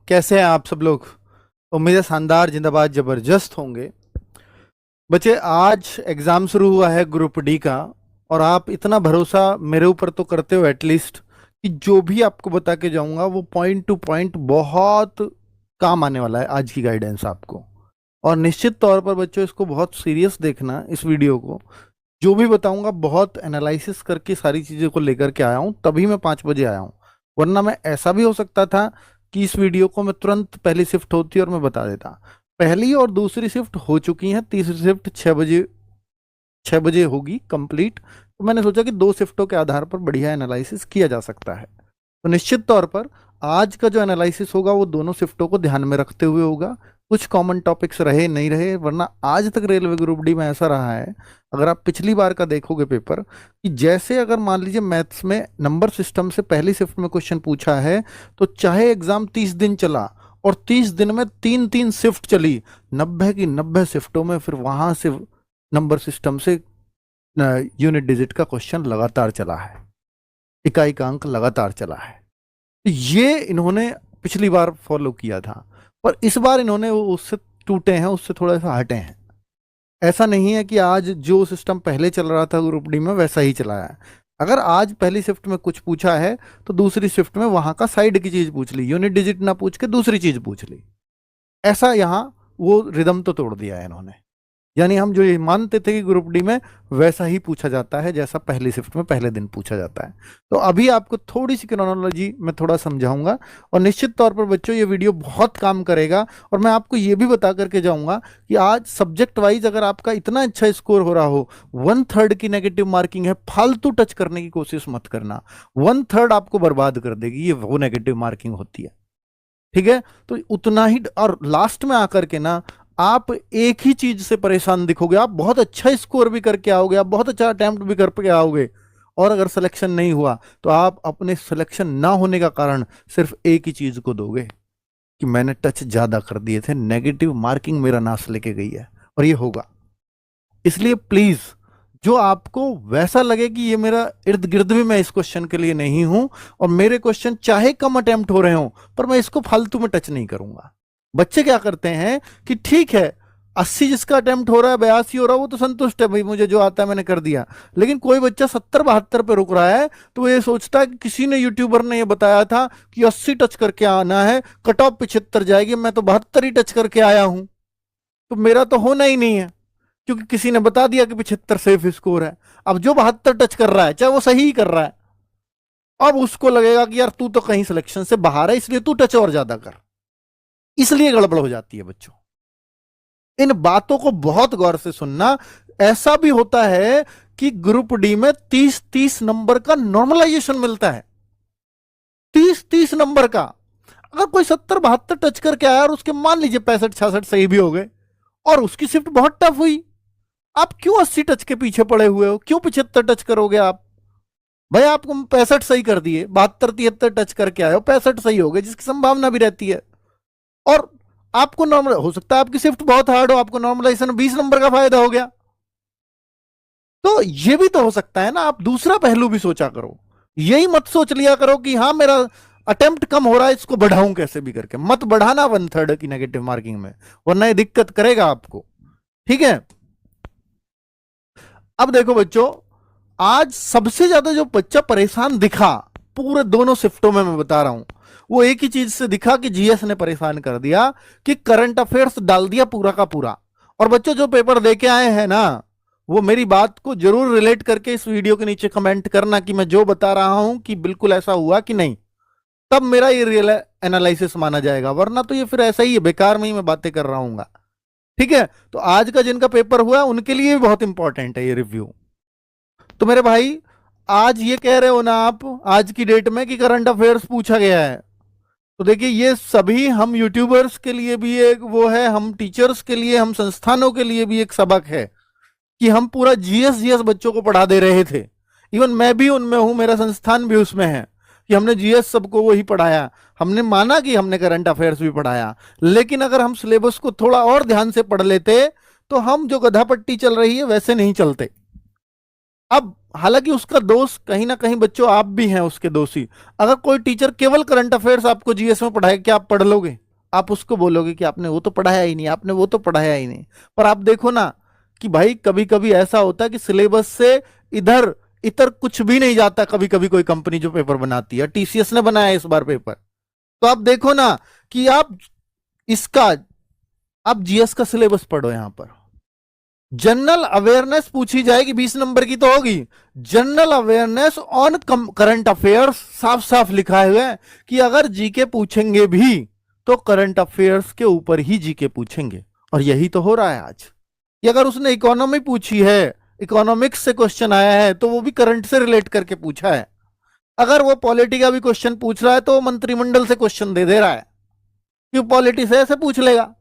कैसे हैं आप सब लोग। उम्मीद है शानदार जिंदाबाद जबरदस्त होंगे। बच्चे आज एग्जाम शुरू हुआ है ग्रुप डी का। और आप इतना भरोसा मेरे ऊपर तो करते हो एटलीस्ट कि जो भी आपको बता के जाऊंगा वो पॉइंट टू पॉइंट बहुत काम आने वाला है आज की गाइडेंस आपको। और निश्चित तौर पर बच्चों इसको बहुत सीरियस देखना, इस वीडियो को जो भी बताऊंगा बहुत एनालिसिस करके सारी चीज़ों को लेकर के आया हूं, तभी मैं 5 बजे आया हूं। वरना मैं ऐसा भी हो सकता था कि इस वीडियो को मैं तुरंत पहली शिफ्ट होती और मैं बता देता। पहली और दूसरी शिफ्ट हो चुकी है, तीसरी शिफ्ट 6 बजे 6 बजे होगी कंप्लीट। तो मैंने सोचा कि 2 शिफ्टों के आधार पर बढ़िया एनालिसिस किया जा सकता है। तो निश्चित तौर पर आज का जो एनालिसिस होगा वो दोनों शिफ्टों को ध्यान में रखते हुए होगा। कुछ कॉमन टॉपिक्स रहे नहीं रहे, वरना आज तक रेलवे ग्रुप डी में ऐसा रहा है, अगर आप पिछली बार का देखोगे पेपर, कि जैसे अगर मान लीजिए मैथ्स में नंबर सिस्टम से पहली शिफ्ट में क्वेश्चन पूछा है, तो चाहे एग्जाम 30 दिन चला और 30 दिन में 3-3 शिफ्ट चली, 90 की 90 शिफ्टों में फिर वहां से नंबर सिस्टम से यूनिट डिजिट का क्वेश्चन लगातार चला है, इकाई का अंक लगातार चला है। तो ये इन्होंने पिछली बार फॉलो किया था, पर इस बार इन्होंने उससे टूटे हैं, उससे थोड़ा सा हटे हैं। ऐसा नहीं है कि आज जो सिस्टम पहले चल रहा था ग्रुप डी में वैसा ही चला है। अगर आज पहली शिफ्ट में कुछ पूछा है तो दूसरी शिफ्ट में वहां का साइड की चीज पूछ ली, यूनिट डिजिट ना पूछ के दूसरी चीज पूछ ली। ऐसा यहां वो रिदम तो तोड़ दिया है इन्होंने। यानी हम जो ये मानते थे कि ग्रुप डी में वैसा ही पूछा जाता है जैसा पहली शिफ्ट में पहले दिन पूछा जाता है। तो अभी आपको थोड़ी सी क्रोनोलॉजी मैं थोड़ा समझाऊंगा, और निश्चित तौर पर बच्चों ये वीडियो बहुत काम करेगा। और मैं आपको ये भी बता करके जाऊंगा कि आज सब्जेक्ट वाइज अगर आपका इतना अच्छा स्कोर हो रहा हो, 1/3 की नेगेटिव मार्किंग है, फालतू टच करने की कोशिश मत करना। 1/3 आपको बर्बाद कर देगी, ये वो नेगेटिव मार्किंग होती है। ठीक है, तो उतना ही। और लास्ट में आकर के ना आप एक ही चीज से परेशान दिखोगे, आप बहुत अच्छा स्कोर भी करके आओगे, आप बहुत अच्छा अटेम्प्ट भी करके आओगे, और अगर सिलेक्शन नहीं हुआ तो आप अपने सिलेक्शन ना होने का कारण सिर्फ एक ही चीज को दोगे कि मैंने टच ज्यादा कर दिए थे, नेगेटिव मार्किंग मेरा नाश लेके गई है। और ये होगा। इसलिए प्लीज जो आपको वैसा लगे कि ये मेरा इर्द गिर्द भी मैं इस क्वेश्चन के लिए नहीं हूं, और मेरे क्वेश्चन चाहे कम अटेम्प्ट हो रहे हो पर मैं इसको फालतू में टच नहीं करूंगा। बच्चे क्या करते हैं कि ठीक है 80 जिसका अटेम्प्ट हो रहा है, 82 हो रहा है, वो तो संतुष्ट है, भाई मुझे जो आता है मैंने कर दिया। लेकिन कोई बच्चा 70-72 पे रुक रहा है तो वो ये सोचता है कि किसी ने यूट्यूबर ने ये बताया था कि 80 टच करके आना है, कट ऑफ 75 जाएगी, मैं तो 72 ही टच करके आया हूं, तो मेरा तो होना ही नहीं है, क्योंकि किसी ने बता दिया कि 75 सेफ स्कोर है। अब जो 72 टच कर रहा है, चाहे वो सही ही कर रहा है, अब उसको लगेगा कि यार तू तो कहीं सिलेक्शन से बाहर है, इसलिए तू टच और ज्यादा कर। इसलिए गड़बड़ हो जाती है बच्चों। इन बातों को बहुत गौर से सुनना। ऐसा भी होता है कि ग्रुप डी में 30-30 नंबर का नॉर्मलाइजेशन मिलता है, 30-30 नंबर का। अगर कोई 70-72 टच करके आया और उसके मान लीजिए 65-66 सही भी हो गए और उसकी शिफ्ट बहुत टफ हुई, आप क्यों 80 टच के पीछे पड़े हुए हो, क्यों 75 टच करोगे आप? भाई आपको 65 सही कर दिए, 72-73 टच करके आए हो, 65 सही हो गए, जिसकी संभावना भी रहती है। और आपको नॉर्मल हो सकता है, आपकी शिफ्ट बहुत हार्ड हो, आपको नॉर्मलाइजेशन 20 नंबर का फायदा हो गया। तो ये भी तो हो सकता है ना। आप दूसरा पहलू भी सोचा करो, यही मत सोच लिया करो कि हाँ मेरा अटेम्प्ट कम हो रहा है, इसको बढ़ाऊं कैसे भी करके। मत बढ़ाना 1/3 की नेगेटिव मार्किंग में, वरना ये दिक्कत करेगा आपको। ठीक है, अब देखो बच्चों, आज सबसे ज्यादा जो बच्चा परेशान दिखा पूरे दोनों शिफ्टों में, मैं बता रहा हूं, वो एक ही चीज से दिखा कि जीएस ने परेशान कर दिया, कि करंट अफेयर्स डाल दिया पूरा का पूरा। और बच्चों जो पेपर देके आए हैं ना, वो मेरी बात को जरूर रिलेट करके इस वीडियो के नीचे कमेंट करना कि मैं जो बता रहा हूं कि बिल्कुल ऐसा हुआ कि नहीं, तब मेरा ये रियल एनालिसिस माना जाएगा। वरना तो ये फिर ऐसा ही है, बेकार में ही मैं बातें कर रहा हूँ। ठीक है, तो आज का जिनका पेपर हुआ उनके लिए भी बहुत इंपॉर्टेंट है ये रिव्यू। तो मेरे भाई, आज ये कह रहे हो ना आप आज की डेट में कि करंट अफेयर्स पूछा गया है, तो देखिए ये सभी हम यूट्यूबर्स के लिए भी एक वो है, हम टीचर्स के लिए, हम संस्थानों के लिए भी एक सबक है कि हम पूरा जीएस बच्चों को पढ़ा दे रहे थे। इवन मैं भी उनमें हूं, मेरा संस्थान भी उसमें है कि हमने जीएस सबको वही पढ़ाया। हमने माना कि हमने करंट अफेयर्स भी पढ़ाया, लेकिन अगर हम सिलेबस को थोड़ा और ध्यान से पढ़ लेते तो हम जो गधा पट्टी चल रही है वैसे नहीं चलते। अब हालांकि उसका दोष कहीं ना कहीं बच्चों आप भी हैं उसके दोषी। अगर कोई टीचर केवल करंट अफेयर्स आपको जीएस में पढ़ाए, क्या आप पढ़ लोगे? आप उसको बोलोगे कि आपने वो तो पढ़ाया ही नहीं, आपने वो तो पढ़ाया ही नहीं। पर आप देखो ना कि भाई कभी कभी ऐसा होता है कि सिलेबस से इधर इधर कुछ भी नहीं जाता। कभी कभी कोई कंपनी जो पेपर बनाती है, टीसीएस ने बनाया इस बार पेपर, तो आप देखो ना कि इसका आप जीएस का सिलेबस पढ़ो। यहां पर जनरल अवेयरनेस पूछी जाएगी, 20 नंबर की तो होगी। General awareness on current affairs, साफ साफ लिखा है कि अगर जीके पूछेंगे भी तो करंट अफेयर्स के ऊपर ही जीके पूछेंगे। और यही तो हो रहा है आज कि अगर उसने इकोनॉमी पूछी है, इकोनॉमिक्स से क्वेश्चन आया है, तो वो भी करंट से रिलेट करके पूछा है। अगर वो पॉलिटी का भी क्वेश्चन पूछ रहा है तो मंत्रिमंडल से क्वेश्चन दे रहा है कि पॉलिटी से ऐसे पूछ लेगा।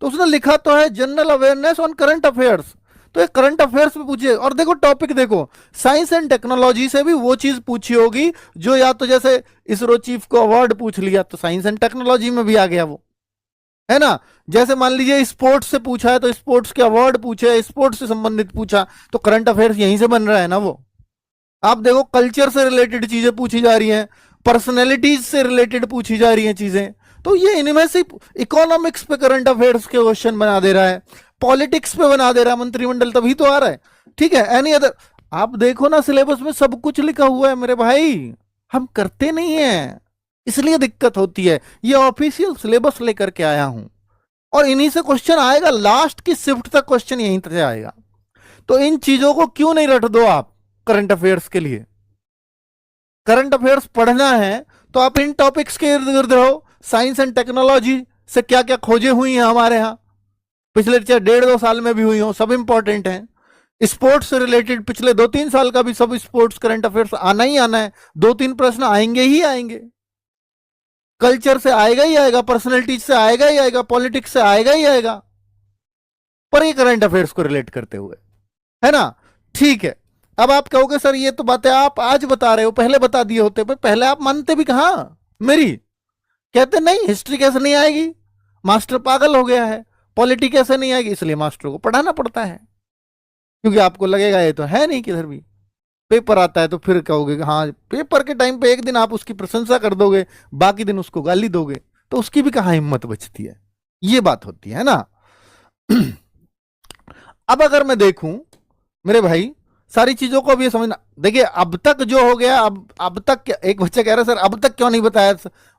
तो उसने लिखा तो है general awareness on current affairs, तो ये करंट अफेयर्स पे पूछिए। और देखो टॉपिक देखो, साइंस एंड टेक्नोलॉजी से भी वो चीज पूछी होगी जो, या तो जैसे इसरो चीफ को अवार्ड पूछ लिया तो साइंस एंड टेक्नोलॉजी में भी आ गया वो, है ना। जैसे मान लीजिए स्पोर्ट्स से पूछा है तो स्पोर्ट्स के अवार्ड पूछे, स्पोर्ट्स से संबंधित पूछा, तो करंट अफेयर्स यहीं से बन रहा है ना वो। आप देखो कल्चर से रिलेटेड चीजें पूछी जा रही हैं, पर्सनैलिटीज से रिलेटेड पूछी जा रही हैं चीजें। तो ये इनमें से इकोनॉमिक्स पे करंट अफेयर्स के क्वेश्चन बना दे रहा है, पॉलिटिक्स पे बना दे रहा है, मंत्रिमंडल तभी तो आ रहा है। ठीक है, एनी अदर, आप देखो ना सिलेबस में सब कुछ लिखा हुआ है मेरे भाई। हम करते नहीं है, इसलिए दिक्कत होती है। ये ऑफिशियल सिलेबस लेकर के आया हूं और इन्हीं से क्वेश्चन आएगा, लास्ट की शिफ्ट तक क्वेश्चन यहीं से आएगा। तो इन चीजों को क्यों नहीं रट दो आप करंट अफेयर्स के लिए। करंट अफेयर्स पढ़ना है तो आप इन टॉपिक्स के इर्द गिर्द रहो। साइंस एंड टेक्नोलॉजी से क्या क्या खोजें हुई हैं हमारे यहां, पिछले चाहे 1.5-2 साल में भी हुई हो, सब इंपॉर्टेंट हैं। स्पोर्ट्स से रिलेटेड पिछले 2-3 साल का भी सब स्पोर्ट्स करंट अफेयर्स आना ही आना है, 2-3 प्रश्न आएंगे ही आएंगे। कल्चर से आएगा ही आएगा, पर्सनैलिटी से आएगा ही आएगा, पॉलिटिक्स से आएगा ही आएगा, पर ये करंट अफेयर्स को रिलेट करते हुए, है ना। ठीक है, अब आप कहोगे सर ये तो बातें आप आज बता रहे हो, पहले बता दिए होते। पर पहले आप मानते भी कहां मेरी। कहते नहीं हिस्ट्री कैसे नहीं आएगी, मास्टर पागल हो गया है। पॉलिटी कैसे नहीं आएगी, इसलिए मास्टर को पढ़ाना पड़ता है, क्योंकि आपको लगेगा ये तो है नहीं किधर भी। पेपर आता है तो फिर कहोगे हाँ, पेपर के टाइम पे एक दिन आप उसकी प्रशंसा कर दोगे, बाकी दिन उसको गाली दोगे, तो उसकी भी कहां हिम्मत बचती है। ये बात होती है ना। अब अगर मैं देखूं मेरे भाई, सारी चीजों को अब ये समझना। देखिए अब तक जो हो गया, अब तक एक बच्चा कह रहा है सर अब तक क्यों नहीं बताया।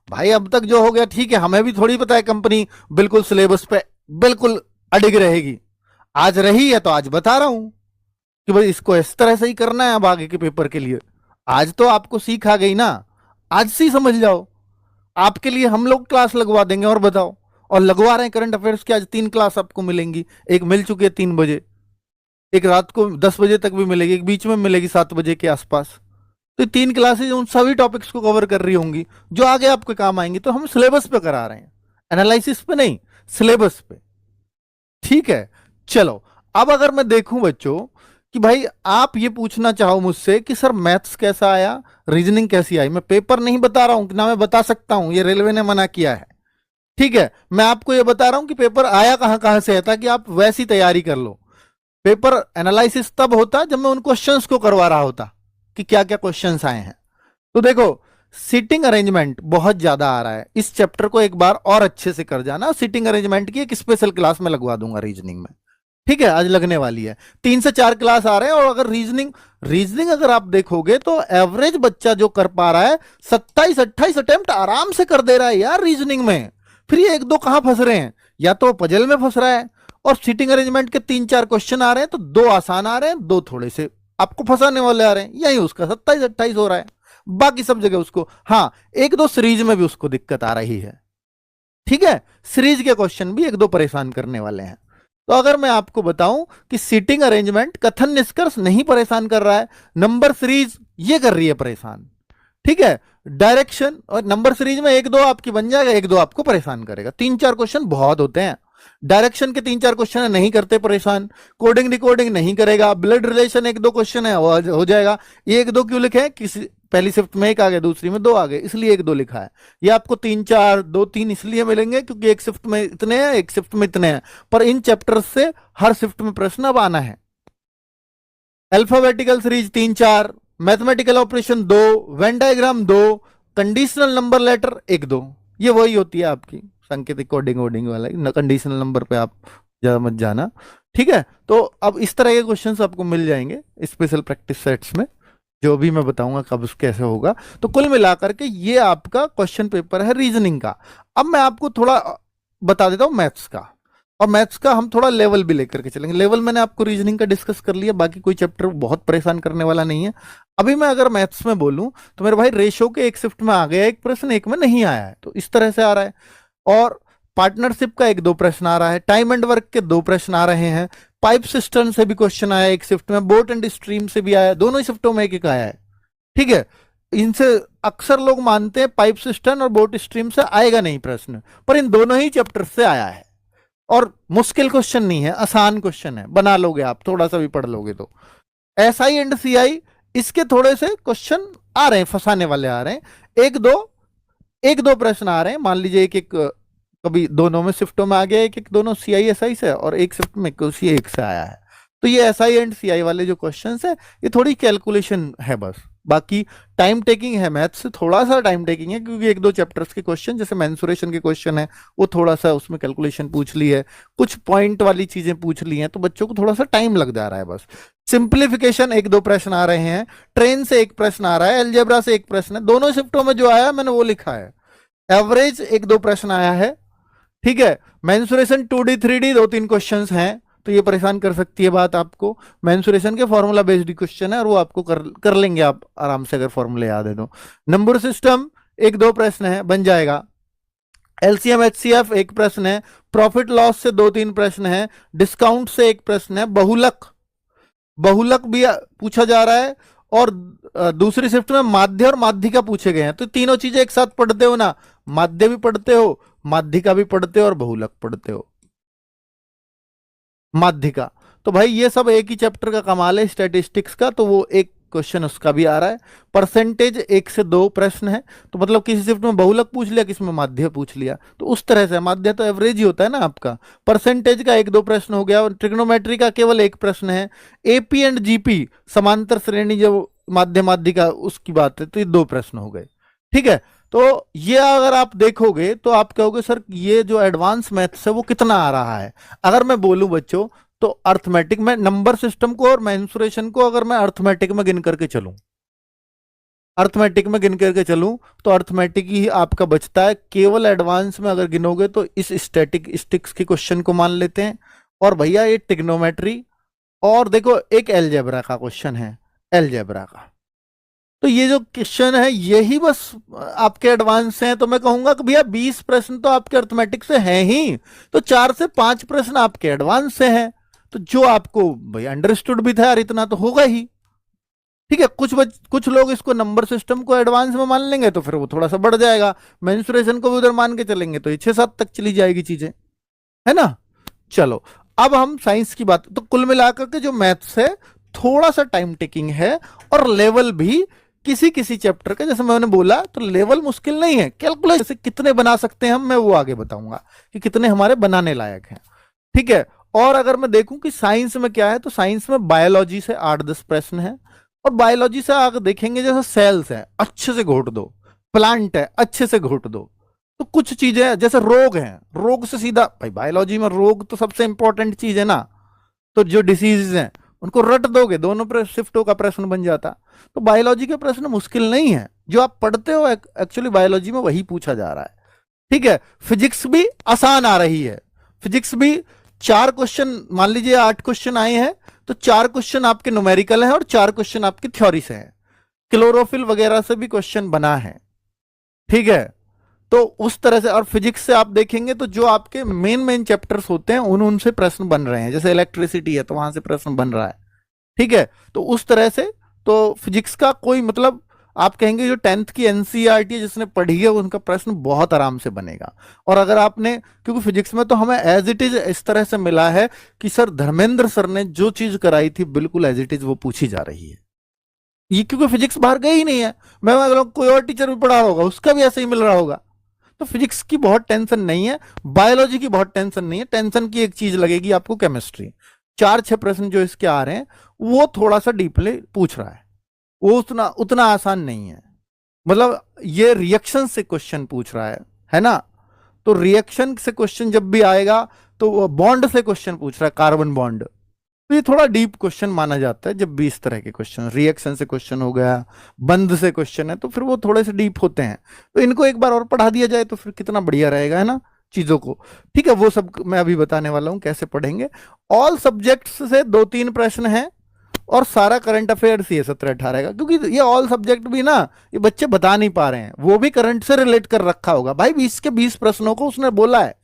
भाई अब तक जो हो गया ठीक है, हमें भी थोड़ी पता है कंपनी बिल्कुल सिलेबस पे बिल्कुल अडिग रहेगी। आज रही है तो आज बता रहा हूं कि भाई इसको इस तरह से ही करना है अब आगे के पेपर के लिए। आज तो आपको सीख आ गई ना, आज से ही समझ जाओ। आपके लिए हम लोग क्लास लगवा देंगे, और बताओ। और लगवा रहे हैं करंट अफेयर्स की, आज 3 क्लास आपको मिलेंगी। एक मिल चुकी है 3 बजे, एक रात को 10 बजे तक भी मिलेगी, एक बीच में मिलेगी 7 बजे के आसपास। तो 3 क्लासेज उन सभी टॉपिक्स को कवर कर रही होंगी जो आगे आपके काम आएंगी। तो हम सिलेबस पे करा रहे हैं, एनालिसिस पे नहीं, सिलेबस पे। ठीक है, चलो अब अगर मैं देखूं बच्चों कि भाई आप ये पूछना चाहो मुझसे कि सर मैथ्स कैसा आया, रीजनिंग कैसी आई, मैं पेपर नहीं बता रहा हूं कि ना, मैं बता सकता हूं, ये रेलवे ने मना किया है। ठीक है, मैं आपको ये बता रहा हूं कि पेपर आया कहां कहां से है, ताकि आप वैसी तैयारी कर लो। पेपर एनालिसिस तब होता जब मैं उन क्वेश्चंस को करवा रहा होता कि क्या क्या क्वेश्चंस आए हैं। तो देखो सीटिंग अरेंजमेंट बहुत ज्यादा आ रहा है, इस चैप्टर को एक बार और अच्छे से कर जाना। सीटिंग अरेंजमेंट की एक स्पेशल क्लास में लगवा दूंगा रीजनिंग में। ठीक है, आज लगने वाली है, 3 से 4 क्लास आ रहे हैं। और अगर रीजनिंग रीजनिंग अगर आप देखोगे तो एवरेज बच्चा जो कर पा रहा है 27-28 अटेम्प्ट आराम से कर दे रहा है यार रीजनिंग में। फिर ये 1-2 कहां फंस रहे हैं, या तो पजल में फंस रहा है। और सीटिंग अरेंजमेंट के 3-4 क्वेश्चन आ रहे हैं तो 2 आसान आ रहे हैं, 2 थोड़े से आपको फंसाने वाले आ रहे हैं। यही उसका 27-28 हो रहा है, बाकी सब जगह उसको, हाँ 1-2 सीरीज में भी उसको दिक्कत आ रही है। ठीक है, सीरीज के क्वेश्चन भी 1-2 परेशान करने वाले हैं। तो अगर मैं आपको बताऊं कि सीटिंग अरेंजमेंट कथन निष्कर्ष नहीं परेशान कर रहा है, नंबर सीरीज ये कर रही है परेशान। ठीक है, डायरेक्शन और नंबर सीरीज में 1-2 आपकी बन जाएगा, 1-2 आपको परेशान करेगा। 3-4 क्वेश्चन बहुत होते हैं। डायरेक्शन के 3-4 क्वेश्चन नहीं करते परेशान, कोडिंग डिकोडिंग नहीं करेगा, ब्लड रिलेशन 1-2 क्वेश्चन है हो जाएगा। ये 1-2 क्यों लिखे हैं, किसी पहली शिफ्ट में 1 आ गया, दूसरी में 2 आ गए, इसलिए 1-2 लिखा है। ये आपको 3-4 2-3 इसलिए मिलेंगे क्योंकि एक शिफ्ट में इतने हैं, एक शिफ्ट में इतने हैं। पर इन चैप्टर्स से हर शिफ्ट में प्रश्न अब आना है। Alphabetical series 3-4, mathematical operation 2, Venn diagram 2, conditional number letter 1-2। ये वही होती है आपकी सांकेतिक कोडिंग वोडिंग वाला, कंडीशनल नंबर पे आप ज्यादा मत जाना। ठीक है, तो अब इस तरह के क्वेश्चंस आपको मिल जाएंगे स्पेशल प्रैक्टिस सेट्स में, जो भी मैं बताऊंगा कब कैसे होगा। तो कुल मिलाकर के ये आपका क्वेश्चन पेपर है रीजनिंग का। अब मैं आपको थोड़ा बता देता हूं मैथ्स का, और मैथ्स का हम थोड़ा लेवल भी लेकर के चलेंगे। लेवल मैंने आपको रीजनिंग का डिस्कस कर लिया, बाकी कोई चैप्टर बहुत परेशान करने वाला नहीं है। अभी मैं अगर मैथ्स में बोलूं तो मेरे भाई रेशो के एक शिफ्ट में आ गया एक प्रश्न, एक में नहीं आया है, तो इस तरह से आ रहा है। और पार्टनरशिप का 1-2 प्रश्न आ रहा है, टाइम एंड वर्क के 2 प्रश्न आ रहे हैं, पाइप सिस्टम से भी क्वेश्चन आया एक शिफ्ट में, बोट एंड स्ट्रीम से भी आया, दोनों शिफ्टों में एक एक आया है। ठीक है, इनसे अक्सर लोग मानते हैं पाइप सिस्टम और बोट स्ट्रीम से आएगा नहीं प्रश्न, पर इन दोनों ही चैप्टर से आया है। और मुश्किल क्वेश्चन नहीं है, आसान क्वेश्चन है, बना लोगे आप, थोड़ा सा भी पढ़ लोगे तो। एसआई एंड सीआई, इसके थोड़े से क्वेश्चन आ रहे हैं, फंसाने वाले आ रहे हैं, एक दो प्रश्न आ रहे हैं। मान लीजिए एक एक कभी दोनों में शिफ्टों में आ गया, एक एक दोनों सीआई एसआई से, और एक शिफ्ट में किसी एक से आया है। तो ये एसआई एंड सीआई वाले जो क्वेश्चंस है, ये थोड़ी कैलकुलेशन है बस। बाकी टाइम टेकिंग है, मैथ से थोड़ा सा टाइम टेकिंग है, क्योंकि 1-2 चैप्टर्स के क्वेश्चन जैसे मेंसुरेशन के क्वेश्चन है, वो थोड़ा सा उसमें कैलकुलेशन पूछ ली है, कुछ पॉइंट वाली चीजें पूछ ली हैं, तो बच्चों को थोड़ा सा टाइम लग जा रहा है बस। सिंप्लीफिकेशन 1-2 प्रश्न आ रहे हैं, ट्रेन से एक प्रश्न आ रहा है, एलजेब्रा से एक प्रश्न है, दोनों शिफ्टों में जो आया मैंने वो लिखा है। एवरेज 1-2 प्रश्न आया है। ठीक है, मेंसुरेशन 2D 3D 2-3 क्वेश्चन हैं, तो ये परेशान कर सकती है बात आपको। मेंसुरेशन के फॉर्मूला बेस्ड क्वेश्चन है, और वो आपको कर लेंगे आप आराम से, अगर फॉर्मूले याद है तो। नंबर सिस्टम 1-2 प्रश्न है, बन जाएगा। एलसीएम एचसीएफ 1 प्रश्न है, प्रॉफिट लॉस से 2-3 प्रश्न है, डिस्काउंट से 1 प्रश्न है, बहुलक बहुलक भी पूछा जा रहा है, और दूसरी शिफ्ट में माध्य और माध्यिका पूछे गए हैं। तो तीनों चीजें एक साथ पढ़ते हो ना, माध्य भी पढ़ते हो, माध्यिका भी पढ़ते हो, और बहुलक पढ़ते हो। माध्यिका, तो भाई ये सब एक ही चैप्टर का कमाल है स्टैटिस्टिक्स का, तो वो एक क्वेश्चन उसका भी आ रहा है। परसेंटेज 1 से 2 प्रश्न है, तो मतलब किसी शिफ्ट में बहुलक पूछ लिया, किसी में माध्य पूछ लिया, तो उस तरह से। माध्य तो एवरेज ही होता है ना आपका। परसेंटेज का 1-2 प्रश्न हो गया, और ट्रिग्नोमेट्री का केवल 1 प्रश्न है। एपी एंड जीपी समांतर श्रेणी जो माध्य माध्यिका उसकी बात है, तो ये 2 प्रश्न हो गए। ठीक है, तो ये अगर आप देखोगे तो आप कहोगे सर ये जो एडवांस मैथ्स है वो कितना आ रहा है। अगर मैं बोलूं बच्चों, तो अर्थमेटिक में नंबर सिस्टम को और मेंसुरेशन को अगर मैं अर्थमेटिक में गिन करके चलूं, तो अर्थमेटिक ही आपका बचता है। केवल एडवांस में अगर गिनोगे तो इस स्टैटिक स्टिक्स के क्वेश्चन को मान लेते हैं, और भैया ये ट्रिग्नोमेट्री, और देखो एक एलजेब्रा का क्वेश्चन है, एलजेब्रा का। तो ये जो क्वेश्चन है यही बस आपके एडवांस हैं। तो मैं कहूंगा कि भैया 20 प्रश्न तो आपके अर्थमेटिक से हैं ही, तो 4 से 5 प्रश्न आपके एडवांस से हैं। तो जो आपको भाई अंडरस्टूड भी था यार, इतना तो होगा ही। ठीक है, कुछ लोग इसको नंबर सिस्टम को एडवांस में मान लेंगे, तो फिर वो थोड़ा सा बढ़ जाएगा। मेंसुरेशन को भी उधर मान के चलेंगे तो ये 6-7 तक चली जाएगी चीजें, है ना। चलो, अब हम साइंस की बात, तो कुल मिलाकर के जो मैथ्स है थोड़ा सा टाइम टेकिंग है, और लेवल भी किसी किसी चैप्टर का, जैसे मैंने बोला, तो लेवल मुश्किल नहीं है। कैलकुलेशन से कितने बना सकते हैं हम, मैं वो आगे बताऊंगा कि कितने हमारे बनाने लायक हैं। ठीक है, और अगर मैं देखूं कि साइंस में क्या है, तो साइंस में बायोलॉजी से 8-10 प्रश्न है, और बायोलॉजी से आगे देखेंगे जैसे सेल्स है अच्छे से घोट दो, प्लांट है अच्छे से घोट दो, तो कुछ चीजें जैसे रोग हैं, रोग से सीधा भाई बायोलॉजी में रोग तो सबसे इंपॉर्टेंट चीज है ना, तो जो डिसीज हैं उनको रट दोगे, दोनों शिफ्टों का प्रश्न बन जाता। तो बायोलॉजी के प्रश्न मुश्किल नहीं है, जो आप पढ़ते हो एक्चुअली बायोलॉजी में वही पूछा जा रहा है। ठीक है, फिजिक्स भी आसान आ रही है। फिजिक्स भी 4 क्वेश्चन, मान लीजिए 8 क्वेश्चन आए हैं, तो 4 क्वेश्चन आपके न्यूमेरिकल है और 4 क्वेश्चन आपकी थ्योरी से है। क्लोरोफिल वगैरह से भी क्वेश्चन बना है। ठीक है, तो उस तरह से, और फिजिक्स से आप देखेंगे तो जो आपके मेन चैप्टर्स होते हैं उनसे प्रश्न बन रहे हैं, जैसे इलेक्ट्रिसिटी है तो वहां से प्रश्न बन रहा है। ठीक है, तो उस तरह से तो फिजिक्स का कोई मतलब, आप कहेंगे जो 10th की एनसीईआरटी है जिसने पढ़ी है उनका प्रश्न बहुत आराम से बनेगा। और अगर आपने, क्योंकि फिजिक्स में तो हमें एज इट इज इस तरह से मिला है कि सर धर्मेंद्र सर ने जो चीज कराई थी बिल्कुल एज इट इज वो पूछी जा रही है। ये क्योंकि फिजिक्स बाहर गई ही नहीं है, मैं अगर कोई और टीचर भी पढ़ा रहा होगा उसका भी ऐसे ही मिल रहा होगा। तो फिजिक्स की बहुत टेंशन नहीं है, बायोलॉजी की बहुत टेंशन नहीं है, टेंशन की एक चीज लगेगी आपको, केमिस्ट्री। 4-6 प्रश्न जो इसके आ रहे हैं वो थोड़ा सा डीपली पूछ रहा है, वो उतना उतना आसान नहीं है। मतलब ये रिएक्शन से क्वेश्चन पूछ रहा है ना। तो रिएक्शन से क्वेश्चन जब भी आएगा तो बॉन्ड से क्वेश्चन पूछ रहा है, कार्बन बॉन्ड, तो ये थोड़ा डीप क्वेश्चन माना जाता है जब भी इस तरह के क्वेश्चन, रिएक्शन से क्वेश्चन हो गया, बंद से क्वेश्चन है, तो फिर वो थोड़े से डीप होते हैं। तो इनको एक बार और पढ़ा दिया जाए तो फिर कितना बढ़िया रहेगा, है ना, चीजों को। ठीक है, वो सब मैं अभी बताने वाला हूं कैसे पढ़ेंगे। ऑल सब्जेक्ट्स से 2-3 प्रश्न हैं और सारा करंट अफेयर्स ही है 17-18 का, क्योंकि ये ऑल सब्जेक्ट भी ना ये बच्चे बता नहीं पा रहे हैं, वो भी करंट से रिलेट कर रखा होगा भाई। 20 के 20 प्रश्नों को उसने बोला है,